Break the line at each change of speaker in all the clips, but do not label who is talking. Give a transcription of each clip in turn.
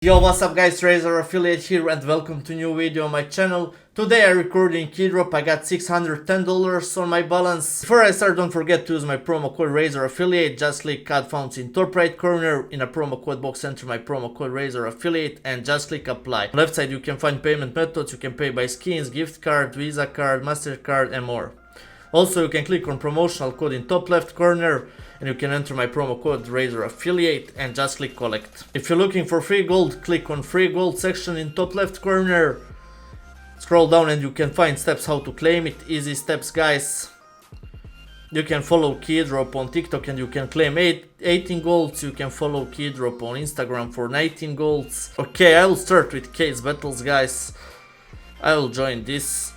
Yo, what's up guys, Razor Affiliate here and welcome to new video on my channel. Today I'm recording Keydrop. I got $610 on my balance. Before I start, don't forget to use my promo code Razor Affiliate. Just click card found in top right corner. In a promo code box, enter my promo code Razor Affiliate and just click apply. On the left side you can find payment methods. You can pay by skins, gift card, Visa card, MasterCard and more. Also, you can click on promotional code in top left corner and you can enter my promo code Razor Affiliate and just click collect. If you're looking for free gold, click on free gold section in top left corner. Scroll down and you can find steps how to claim it. Easy steps, guys. You can follow Keydrop on TikTok and you can claim 18 golds. You can follow Keydrop on Instagram for 19 golds. Okay, I will start with case battles, guys. I will join this.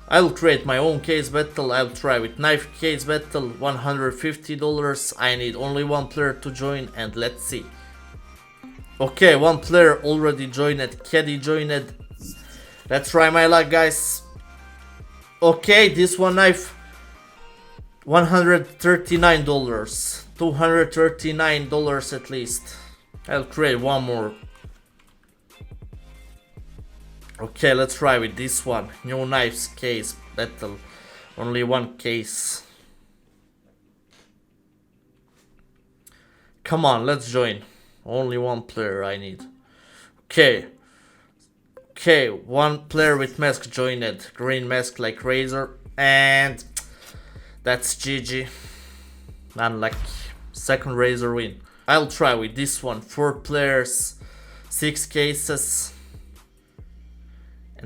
I will create my own case battle. I will try with knife case battle, $150. I need only one player to join and let's see. Okay, one player already joined, Caddy joined. Let's try my luck, guys. Okay, this one knife, $139, $239 at least. I'll create one more. Okay, let's try with this one. New knives case battle. Only one case. Come on, let's join. Only one player I need. Okay. Okay, one player with mask joined. Green mask like Razor. And that's GG. Unlucky. Second Razor win. I'll try with this one. 4 players. 6 cases.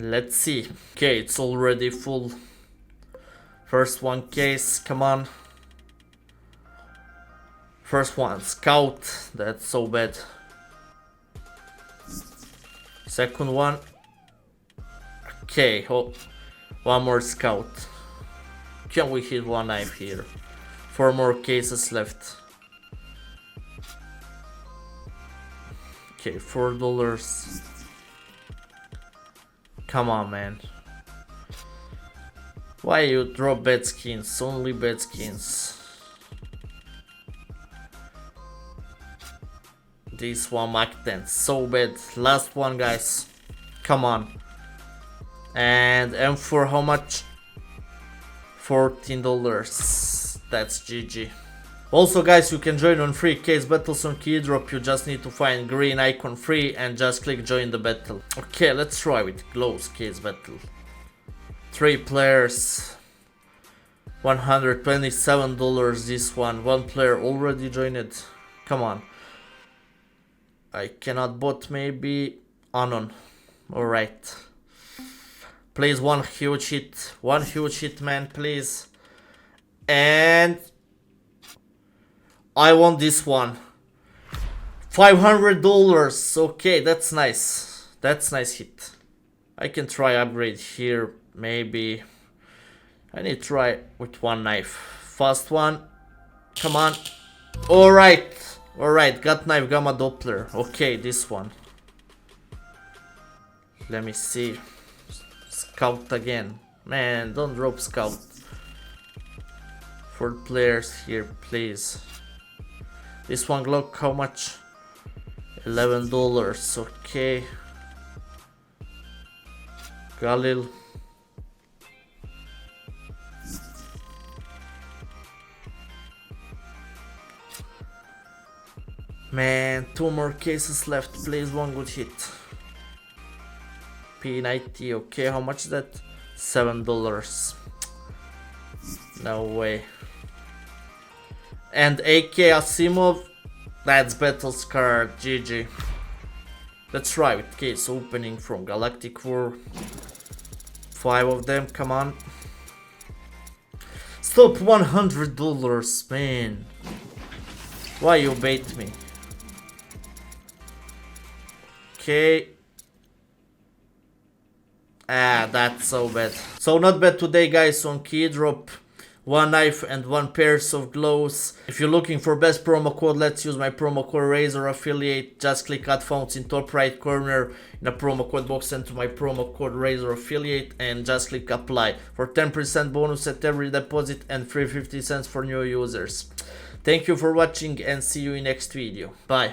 Let's see. Okay, it's already full. First one case, come on. First one, scout. That's so bad. Second one. Okay, oh, one more scout. Can we hit one knife here? 4 more cases left. Okay, $4. Come on, man. Why you drop bad skins? Only bad skins. This one Mach 10, so bad. Last one, guys. Come on. And M4, how much? $14. That's GG. Also, guys, you can join on free case battles on Keydrop. You just need to find green icon free and just click join the battle. Okay, let's try with gloves case battle. 3 players, $127 this one. One player already joined. Come on. I cannot bot, maybe Anon. Alright. Please, one huge hit. One huge hit, man, please. And I want this one. $500. Okay, that's nice. That's nice hit. I can try upgrade here. Maybe. I need to try with one knife. Fast one. Come on. Alright. Alright, got knife gamma Doppler. Okay, this one. Let me see. Scout again. Man, don't drop scout. 4 players here, please. This one Glock, how much? $11. Okay. Galil. Man, 2 more cases left. Please, one good hit. P90. Okay, how much is that? $7. No way. And AK Asimov, that's Battle's card, GG. Let's try with case opening from Galactic War. 5 of them, come on. Stop, $100, man. Why you bait me? Okay. Ah, that's so bad. So not bad today, guys, on Keydrop. 1 knife and 1 pairs of gloves. If you're looking for best promo code, let's use my promo code Razor Affiliate. Just click add fonts in top right corner in the promo code box, enter my promo code Razor Affiliate and just click apply for 10% bonus at every deposit and free 50 cents for new users. Thank you for watching and see you in next video. Bye.